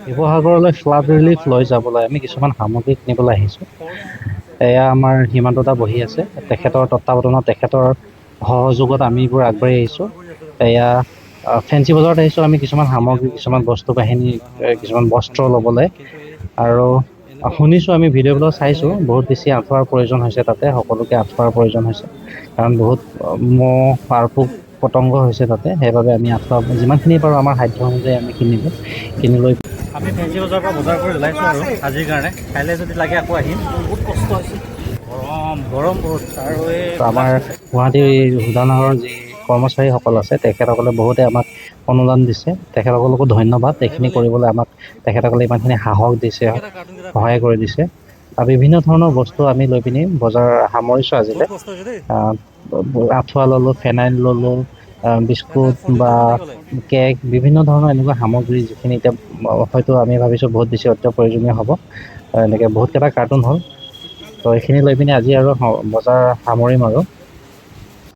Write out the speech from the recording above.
শিৱসাগৰলৈ flood relief লৈ যাবলৈ আমি কিছুমান সামগ্ৰী কিনিবলৈ আহিছোঁ। এয়া আমাৰ হিমান্ত দা বহি আছে, তেখেতৰ তত্বাৱধানত তেখেতৰ সহযোগত আমি এইবোৰ আগবাঢ়ি আহিছোঁ। এয়া ফেঞ্চি বজাৰত আহিছোঁ আমি কিছুমান সামগ্ৰী, কিছুমান বস্তু বাহিনী, কিছুমান বস্ত্ৰ ল'বলৈ। আৰু শুনিছোঁ, আমি ভিডিঅ'বিলাক চাইছোঁ, বহুত বেছি আঁঠুৱাৰ প্ৰয়োজন হৈছে তাতে, সকলোকে আঁঠুৱাৰ প্ৰয়োজন হৈছে। কাৰণ বহুত মহ আৰু পোক পতংগ হৈছে তাতে, সেইবাবে আমি আঁঠুৱা যিমানখিনি পাৰোঁ আমাৰ সাধ্য অনুযায়ী আমি কিনিলোঁ। কিনি লৈ আমি ফেঞ্চি বজাৰৰ পৰা বজাৰ কৰি ওলাইছোঁ আৰু আজিৰ কাৰণে, কাইলৈ যদি লাগে আকৌ আহিম। বহুত কষ্ট হৈছে, গৰম বহুত। আৰু এই আমাৰ গুৱাহাটীৰ শোধনাগাৰৰ যি কৰ্মচাৰীসকল আছে, তেখেতসকলে বহুতে আমাক অনুদান দিছে, তেখেতসকলকো ধন্যবাদ। এইখিনি কৰিবলৈ আমাক তেখেতসকলে ইমানখিনি সাহস দিছে, সহায় কৰি দিছে। আৰু বিভিন্ন ধৰণৰ বস্তু আমি লৈ পিনি বজাৰ সামৰিছোঁ আজিলৈ। আঁঠুৱা ল'লোঁ, ফেনাইল ল'লোঁ, বিস্কুট বা কেক, বিভিন্ন ধৰণৰ এনেকুৱা সামগ্ৰী যিখিনি এতিয়া হয়তো আমি ভাবিছোঁ বহুত বেছি অত্য প্ৰয়োজনীয় হ'ব। এনেকৈ বহুতকেইটা কাৰ্টুন হ'ল। তো এইখিনি লৈ পিনি আজি আৰু বজাৰ সামৰিম আৰু।